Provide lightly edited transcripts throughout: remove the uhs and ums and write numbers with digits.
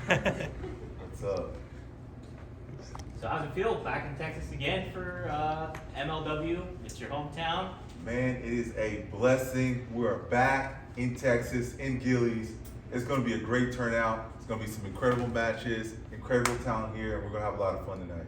What's up? So how's it feel back in Texas again for MLW? It's your hometown. Man, it is a blessing. We're back in Texas, in Gillies. It's going to be a great turnout. It's going to be some incredible matches, incredible talent here, and we're going to have a lot of fun tonight.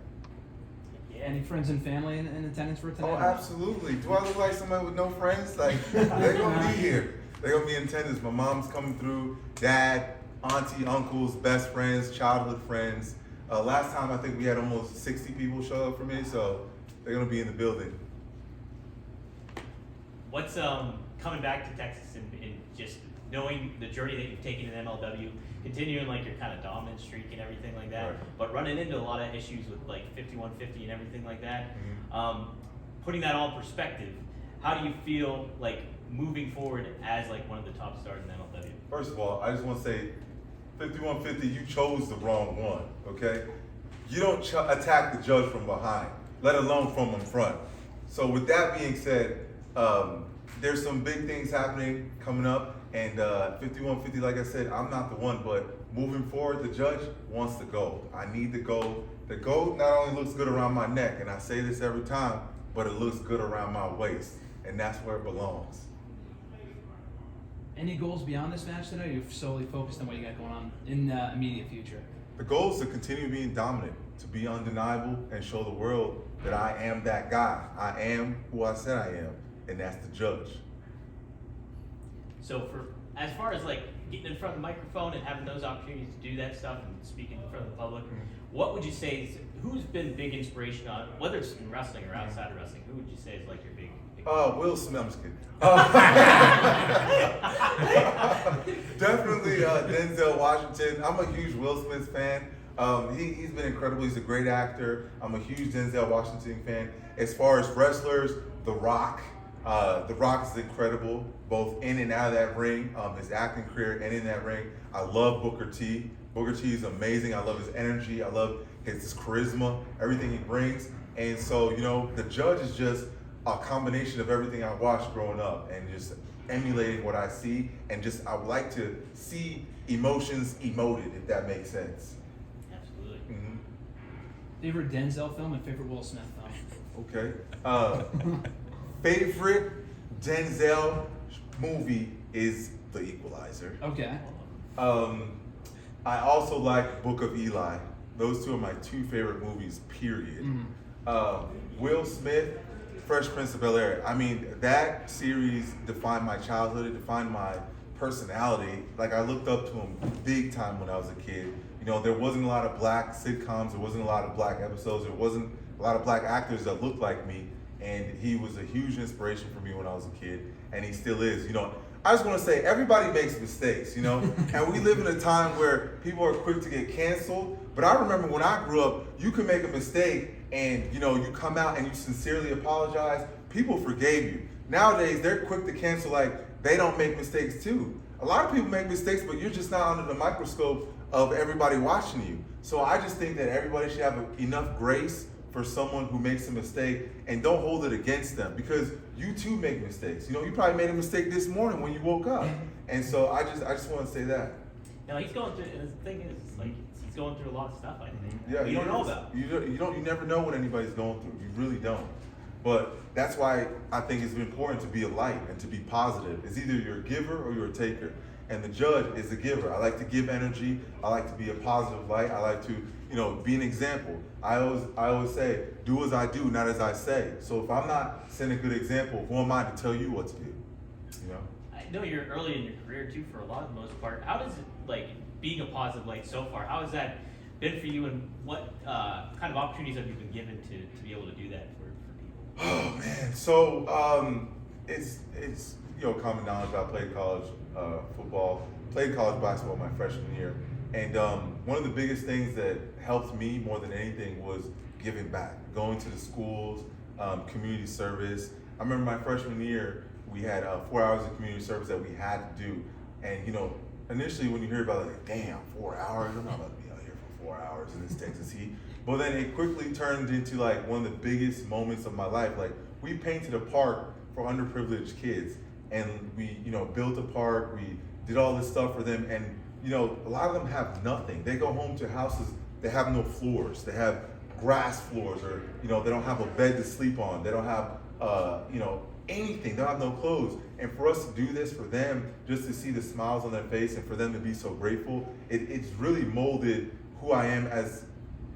Yeah. Any friends and family in attendance for tonight? Oh, absolutely. Do I look like somebody with no friends? Like, they're going to be here. They're going to be in attendance. My mom's coming through, dad, auntie, uncles, best friends, childhood friends. Last time, I think we had almost 60 people show up for me, so they're going to be in the building. What's coming back to Texas and just knowing the journey that you've taken in MLW, continuing like your kind of dominant streak and everything like that, Right. but running into a lot of issues with like 5150 and everything like that. Mm-hmm. Putting that all in perspective, how do you feel like moving forward as like one of the top stars in MLW? First of all, I just want to say, 5150, you chose the wrong one, okay? You don't attack the judge from behind, let alone from in front. So with that being said, there's some big things happening coming up, and 5150, like I said, I'm not the one, but moving forward, the judge wants the gold. I need the gold. The gold not only looks good around my neck, and I say this every time, but it looks good around my waist, and that's where it belongs. Any goals beyond this match tonight, or you're solely focused on what you got going on in the immediate future? The goal is to continue being dominant, to be undeniable, and show the world that I am that guy. I am who I said I am, and that's the judge. So for as far as like getting in front of the microphone and having those opportunities to do that stuff and speaking in front of the public, what would you say is, who's been big inspiration on, whether it's in wrestling or outside of wrestling, who would you say is like your big Will Smith, I'm just kidding. Definitely Denzel Washington. I'm a huge Will Smith fan. He's been incredible. He's a great actor. I'm a huge Denzel Washington fan. As far as wrestlers, The Rock. The Rock is incredible, both in and out of that ring, his acting career and in that ring. I love Booker T. Booker T is amazing. I love his energy. I love his charisma, everything he brings. And so, you know, the judge is just a combination of everything I watched growing up and just emulating what I see, and just I would like to see emotions emoted, if that makes sense. Absolutely. Mm-hmm. Favorite Denzel film and favorite Will Smith film? Okay. Favorite Denzel movie is The Equalizer. Okay. I also like Book of Eli. Those two are my two favorite movies, period. Will Smith, Fresh Prince of Bel-Air. I mean, that series defined my childhood. It defined my personality. Like, I looked up to him big time when I was a kid. You know, there wasn't a lot of black sitcoms. There wasn't a lot of black episodes. There wasn't a lot of black actors that looked like me. And he was a huge inspiration for me when I was a kid. And he still is. You know, I just want to say, everybody makes mistakes, you know? And we live in a time where people are quick to get canceled. But I remember when I grew up, you could make a mistake and, you know, you come out and you sincerely apologize, people forgave you. Nowadays, they're quick to cancel like they don't make mistakes too. A lot of people make mistakes, but you're just not under the microscope of everybody watching you. So I just think that everybody should have enough grace for someone who makes a mistake, and don't hold it against them, because you too make mistakes. You know, you probably made a mistake this morning when you woke up. And so I just want to say that. No, he's going through, and the thing is, like, he's going through a lot of stuff, I think. Yeah, we don't know about. You never know what anybody's going through. You really don't. But that's why I think it's important to be a light and to be positive. It's either you're a giver or you're a taker. And the judge is a giver. I like to give energy. I like to be a positive light. I like to, you know, be an example. I always say, do as I do, not as I say. So if I'm not setting a good example, who am I to tell you what to do? You know? I know you're early in your career too, for a lot of the most part. How does it, like, being a positive light so far, how has that been for you, and what kind of opportunities have you been given to be able to do that for people? Oh man, so it's you know, common knowledge. I played college football, played college basketball my freshman year, and one of the biggest things that helped me more than anything was giving back, going to the schools, community service. I remember my freshman year, we had 4 hours of community service that we had to do, and you know, initially when you hear about it, like, damn, 4 hours, I'm not about to be out here for 4 hours in this Texas heat. But then it quickly turned into like one of the biggest moments of my life. Like, we painted a park for underprivileged kids, and we, you know, built a park, we did all this stuff for them, and you know, a lot of them have nothing. They go home to houses that have no floors. They have grass floors, or, you know, they don't have a bed to sleep on. They don't have, you know, anything. They don't have no clothes. And for us to do this for them, just to see the smiles on their face and for them to be so grateful, it's really molded who I am as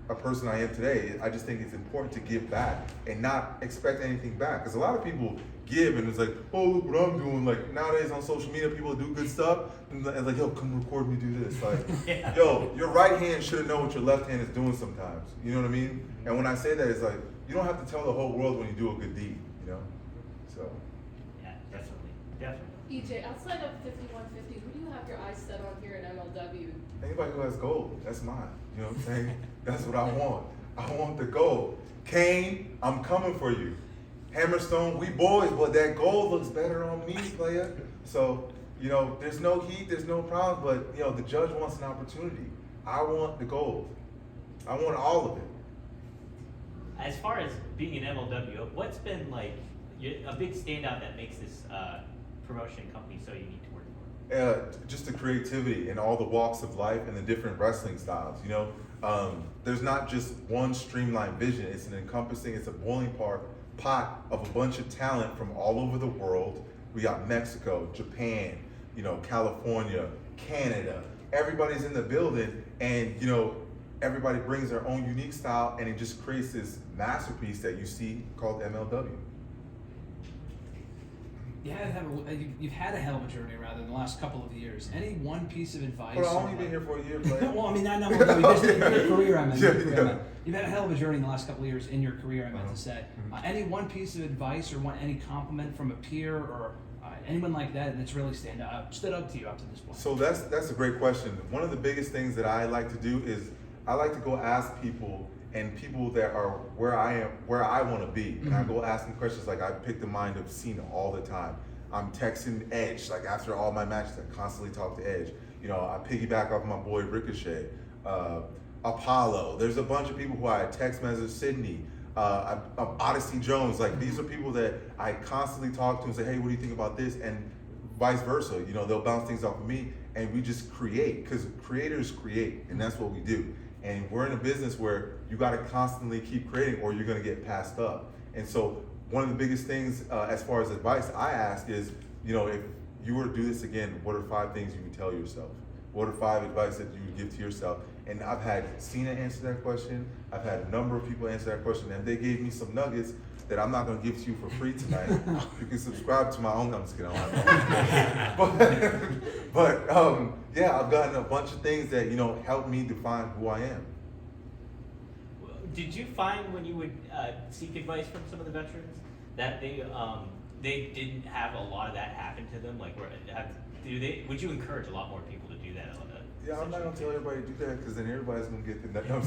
a person I am today. I just think it's important to give back and not expect anything back. Because a lot of people give and it's like, oh, look what I'm doing. Like nowadays on social media, people do good stuff and like, yo, come record me do this. Like, Yeah. yo, your right hand should know what your left hand is doing sometimes. You know what I mean? And when I say that, it's like, you don't have to tell the whole world when you do a good deed, you know? So. Yeah, definitely. EJ, outside of 5150, who do you have your eyes set on here at MLW? Anybody who has gold, that's mine. You know what I'm saying? That's what I want. I want the gold. Kane, I'm coming for you. Hammerstone, we boys, but that gold looks better on me, player. So, you know, there's no heat, there's no problem, but, you know, the judge wants an opportunity. I want the gold. I want all of it. As far as being an MLW, what's been like a big standout that makes this promotion company so unique to work for? Just the creativity and all the walks of life and the different wrestling styles, you know. There's not just one streamlined vision. It's an encompassing, it's a boiling pot of a bunch of talent from all over the world. We got Mexico, Japan, you know, California, Canada. Everybody's in the building, and you know, everybody brings their own unique style, and it just creates this masterpiece that you see called MLW. You've had a hell of a journey, rather, in the last couple of years. Any one piece of advice? But I've only been here for a year, player. Well, I mean, not just in your career, I meant. Yeah. You've had a hell of a journey in the last couple of years in your career, I meant to say. Any one piece of advice or any compliment from a peer or anyone like that that's really stood out to you up to this point? So that's a great question. One of the biggest things that I like to do is I like to go ask people and people that are where I want to be. And I go ask them questions like I pick the mind of Cena all the time. I'm texting Edge, like after all my matches, I constantly talk to Edge. You know, I piggyback off my boy Ricochet, Apollo. There's a bunch of people who I text message, Sydney, Odyssey Jones. Like these are people that I constantly talk to and say, hey, what do you think about this? And vice versa. You know, they'll bounce things off of me and we just create, because creators create, and that's what we do. And we're in a business where you got to constantly keep creating or you're going to get passed up. And so one of the biggest things as far as advice I ask is, you know, if you were to do this again, what are 5 things you would tell yourself? What are 5 advice that you would give to yourself? And I've had Cena answer that question. I've had a number of people answer that question, and they gave me some nuggets that I'm not going to give to you for free tonight. You can subscribe to my own. I'm just kidding. But yeah, I've gotten a bunch of things that, you know, help me define who I am. Did you find when you would seek advice from some of the veterans that they didn't have a lot of that happen to them? Like, would you encourage a lot more people to do that? Yeah, I'm not gonna tell everybody to do that because then everybody's gonna get the no,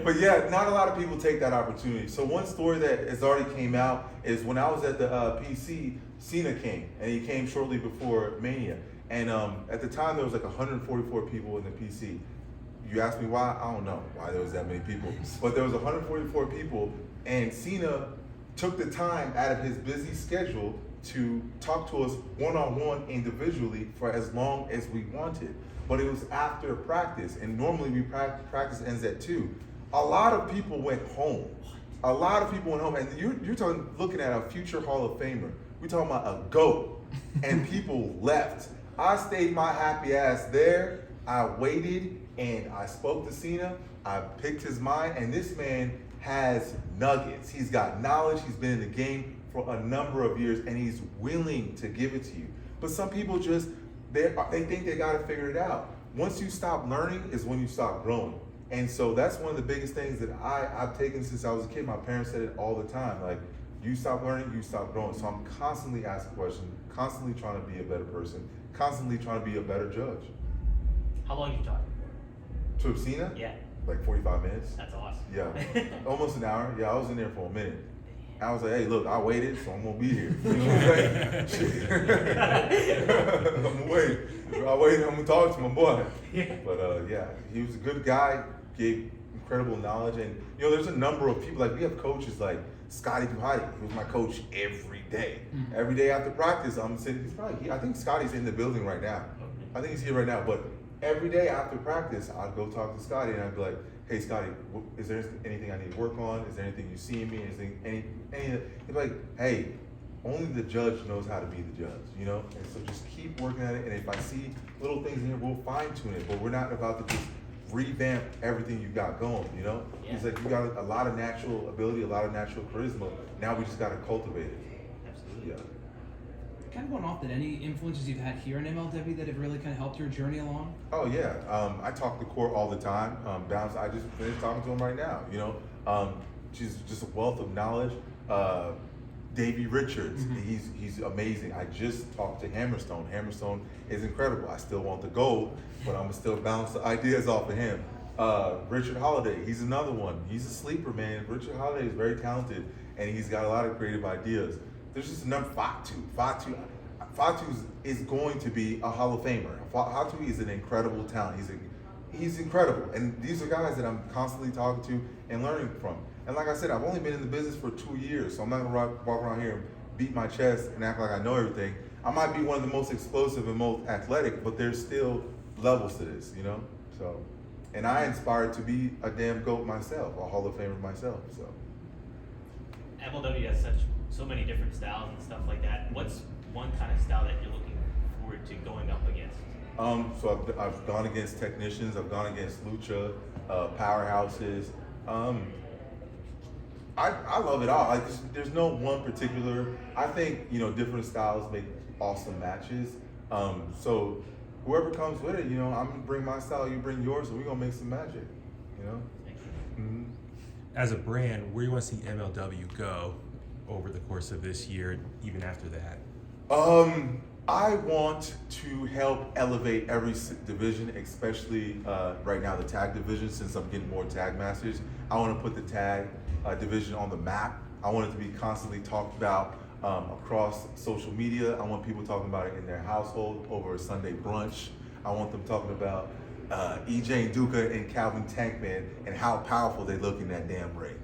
but yeah, not a lot of people take that opportunity. So one story that has already came out is when I was at the PC, Cena came, and he came shortly before Mania. And at the time there was like 144 people in the PC. You ask me why? I don't know why there was that many people, but there was 144 people, and Cena took the time out of his busy schedule to talk to us one-on-one individually for as long as we wanted. But it was after practice, and normally we practice ends at 2. A lot of people went home. A lot of people went home, and you're talking, looking at a future Hall of Famer. We're talking about a GOAT, and people left. I stayed my happy ass there. I waited, and I spoke to Cena. I picked his mind, and this man has nuggets. He's got knowledge. He's been in the game for a number of years, and he's willing to give it to you. But some people just, they think they gotta figure it out. Once you stop learning is when you stop growing. And so that's one of the biggest things that I've taken since I was a kid. My parents said it all the time, like, you stop learning, you stop growing. So I'm constantly asking questions, constantly trying to be a better person, constantly trying to be a better judge. How long did you talk for? To Cena? Yeah. Like 45 minutes. That's awesome. Yeah, almost an hour. Yeah, I was in there for a minute. I was like, hey, look, I waited, so I'm gonna be here. You know what I'm saying? I'm gonna wait. I waited, I'm gonna talk to my boy. But yeah, he was a good guy, gave incredible knowledge. And you know, there's a number of people, like we have coaches like Scotty Duhati, he was my coach every day. Every day after practice, I'm sitting, I think Scotty's in the building right now. I think he's here right now. But every day after practice, I'd go talk to Scotty, and I'd be like, "Hey, Scotty, is there anything I need to work on? Is there anything you see in me? Is there any?" He'd be like, "Hey, only the judge knows how to be the judge, you know? And so just keep working at it. And if I see little things in here, we'll fine tune it. But we're not about to just revamp everything you got going, you know?" Yeah. He's like, "You got a lot of natural ability, a lot of natural charisma. Now we just got to cultivate it." Absolutely. Yeah. Kind of going off that, any influences you've had here in MLW that have really kind of helped your journey along? Oh yeah, I talk to Court all the time. Bounce, I just finished talking to him right now. You know, she's just a wealth of knowledge. Davey Richards, he's amazing. I just talked to Hammerstone. Hammerstone is incredible. I still want the gold, but I'm gonna still bounce the ideas off of him. Richard Holiday, he's another one. He's a sleeper, man. Richard Holiday is very talented, and he's got a lot of creative ideas. There's just enough Fatu is going to be a Hall of Famer. Fatu is an incredible talent. He's incredible, and these are guys that I'm constantly talking to and learning from. And like I said, I've only been in the business for 2 years, so I'm not gonna walk around here and beat my chest and act like I know everything. I might be one of the most explosive and most athletic, but there's still levels to this, you know? So, and I inspired to be a damn GOAT myself, a Hall of Famer myself, so. MLW has so many different styles and stuff like that. What's one kind of style that you're looking forward to going up against? So I've gone against technicians, I've gone against lucha, powerhouses. I love it all. Like there's no one particular. I think different styles make awesome matches. So whoever comes with it, I'm gonna bring my style, you bring yours, and we're gonna make some magic. Mm-hmm. As a brand, where do you want to see MLW go over the course of this year, even after that? I want to help elevate every division, especially right now the tag division, since I'm getting more tag masters. I want to put the tag division on the map. I want it to be constantly talked about across social media. I want people talking about it in their household over a Sunday brunch. I want them talking about J Nduka and Calvin Tankman and how powerful they look in that damn ring.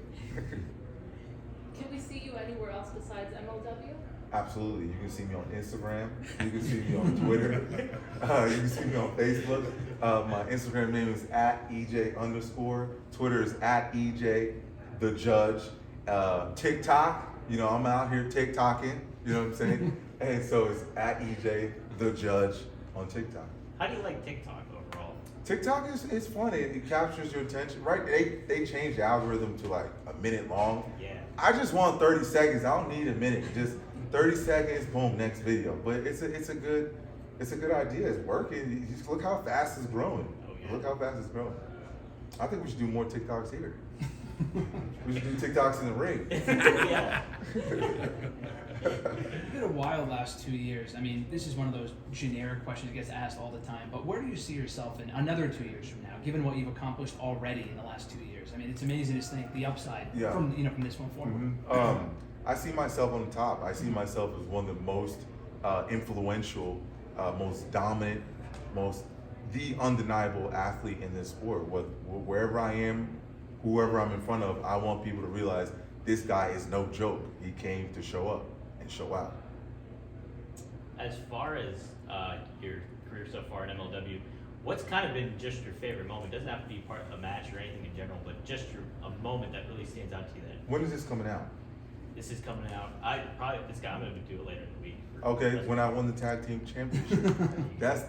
Can we see you anywhere else besides MLW? Absolutely. You can see me on Instagram. You can see me on Twitter. You can see me on Facebook. My Instagram name is @EJ_. Twitter is @EJ_the_judge. TikTok, I'm out here TikToking. You know what I'm saying? And so it's @EJ_the_judge on TikTok. How do you like TikTok overall? TikTok is funny. It captures your attention. Right? They changed the algorithm to like a minute long. Yeah. I just want 30 seconds. I don't need a minute. Just 30 seconds, boom, next video. But it's a good idea. It's working. You just look how fast it's growing. Oh, yeah. Look how fast it's growing. I think we should do more TikToks here. We should do TikToks in the ring. Yeah. It's been a wild last 2 years. I mean, this is one of those generic questions that gets asked all the time, but where do you see yourself in another 2 years from now, given what you've accomplished already in the last 2 years? I mean, it's amazing to think the upside from this one forward. I see myself on the top. I see myself as one of the most influential, most dominant, the undeniable athlete in this sport. Wherever I am, whoever I'm in front of, I want people to realize this guy is no joke. He came to show up and show out. As far as your career so far in MLW, what's kind of been just your favorite moment? It doesn't have to be part of a match or anything in general, but just a moment that really stands out to you. When is this coming out? This is coming out. I'm gonna do it later in the week. Okay, when I won the tag team championship. that's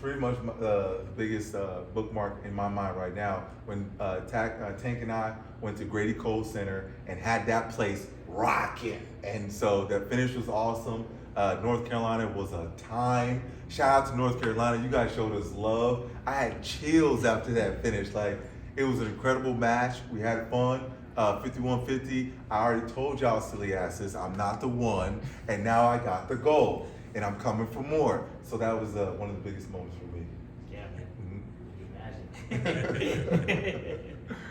pretty much the biggest bookmark in my mind right now. When Tank and I went to Grady Cole Center and had that place rocking, and so that finish was awesome. North Carolina was a time. Shout out to North Carolina. You guys showed us love. I had chills after that finish. Like, it was an incredible match. We had fun. 5150, I already told y'all silly asses, I'm not the one, and now I got the gold, and I'm coming for more. So that was one of the biggest moments for me. Yeah, man.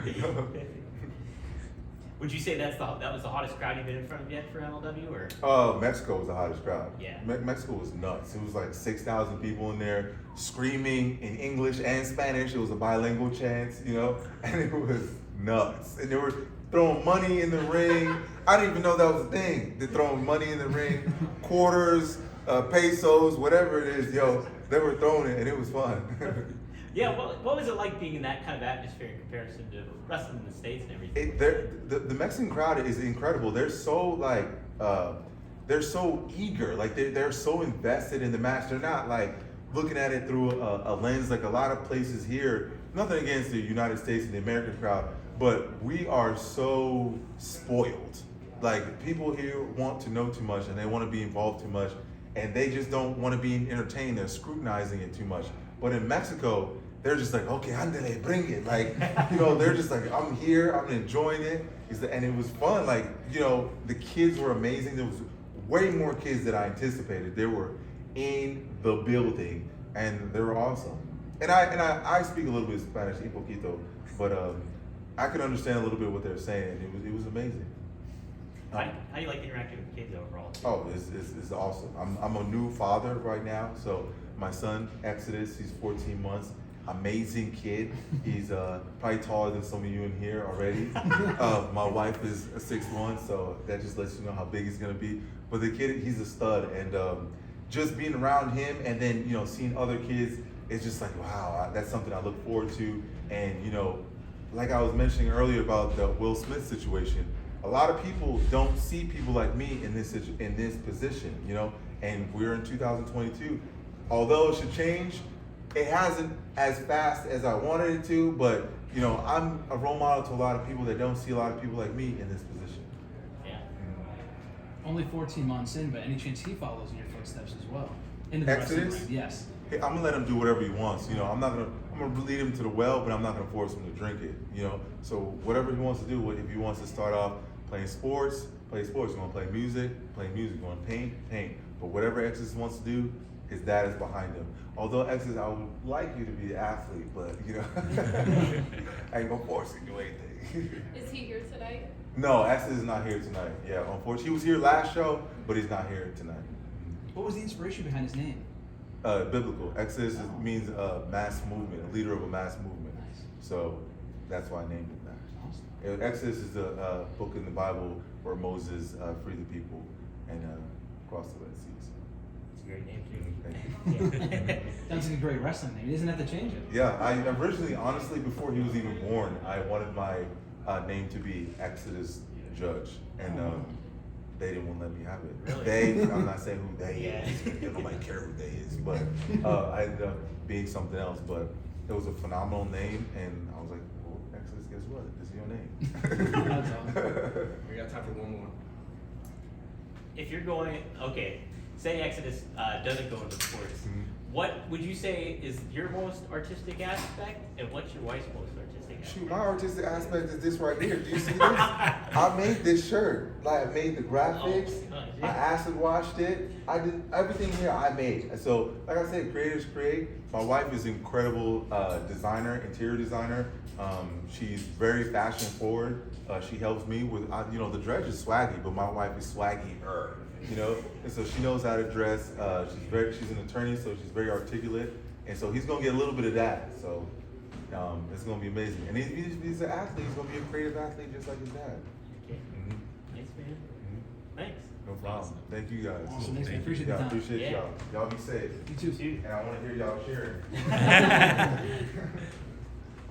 Imagine. Would you say that was the hottest crowd you've been in front of yet for MLW, or? Mexico was the hottest crowd. Yeah. Mexico was nuts. It was like 6,000 people in there screaming in English and Spanish. It was a bilingual chant, and it was nuts. And they were throwing money in the ring. I didn't even know that was a thing. They're throwing money in the ring, quarters, pesos, whatever it is, they were throwing it, and it was fun. Yeah, what was it like being in that kind of atmosphere in comparison to wrestling in the States and everything? The Mexican crowd is incredible. They're so like they're so eager, like they're so invested in the match. They're not like looking at it through a lens like a lot of places here. Nothing against the United States and the American crowd, but we are so spoiled. Like people here want to know too much and they want to be involved too much, and they just don't want to be entertained. They're scrutinizing it too much. But in Mexico, they're just like, okay, andale, bring it. Like, you know, they're just like, I'm here, I'm enjoying it. And it was fun. Like, you know, the kids were amazing. There was way more kids than I anticipated. They were in the building, and they were awesome. And I speak a little bit of Spanish, un poquito, but I could understand a little bit what they're saying. It was amazing. How do you like interacting with kids overall? Oh, it's awesome. I'm a new father right now, so my son Exodus, he's 14 months. Amazing kid. He's probably taller than some of you in here already. My wife is a 6'1", so that just lets you know how big he's gonna be. But the kid, he's a stud, and just being around him, and then you know seeing other kids, it's just like wow, that's something I look forward to. And you know, like I was mentioning earlier about the Will Smith situation, a lot of people don't see people like me in this position, you know. And we're in 2022. Although it should change, it hasn't as fast as I wanted it to, but you know, I'm a role model to a lot of people that don't see a lot of people like me in this position. Yeah. Only 14 months in, but any chance he follows in your footsteps as well? Into the Exodus? wrestling ring, yes. Hey, I'm gonna let him do whatever he wants. You know, I'm gonna lead him to the well, but I'm not gonna force him to drink it. You know, so whatever he wants to do, if he wants to start off playing sports, play sports. You want to play music, play music. You want to paint, paint. But whatever Exodus wants to do, his dad is behind him. Although Exodus, I would like you to be an athlete, but you know, I ain't gonna force you to do anything. Is he here tonight? No, Exodus is not here tonight. Yeah, unfortunately, he was here last show, but he's not here tonight. What was the inspiration behind his name? Biblical. Exodus means mass movement, a leader of a mass movement. Nice. So that's why I named it that. Awesome. Exodus is the book in the Bible where Moses freed the people and crossed the Red Sea. It's a great name too. Thank you. Sounds like a great wrestling name. He doesn't have to change it. Yeah, I originally, honestly, before he was even born, I wanted my name to be Exodus Judge, and they didn't want to let me have it. Really? They, I'm not saying who they is. Nobody care who they is, but I ended up being something else. But it was a phenomenal name, and I was like, well, Exodus, guess what? This is your name. That's awesome. We got time for one more. If you're going, okay, say Exodus doesn't go into sports, what would you say is your most artistic aspect, and what's your wife's most artistic aspect? Shoot, my artistic aspect is this right here. Do you see this? I made this shirt. Like, I made the graphics. Oh, I acid washed it. I did everything here I made. And so, like I said, creators create. My wife is an incredible designer, interior designer. She's very fashion forward. She helps me with, you know, the dress is swaggy, but my wife is swaggy-er, you know? And so she knows how to dress. She's an attorney, so she's very articulate. And so he's gonna get a little bit of that. So it's gonna be amazing. And he's an athlete. He's gonna be a creative athlete just like his dad. Okay. Thanks, man. Thanks. No problem. Thank you guys. Awesome. Thanks, man. Appreciate the Yeah, time. appreciate Yeah. y'all. Y'all be safe. You too. And I want to hear y'all cheering.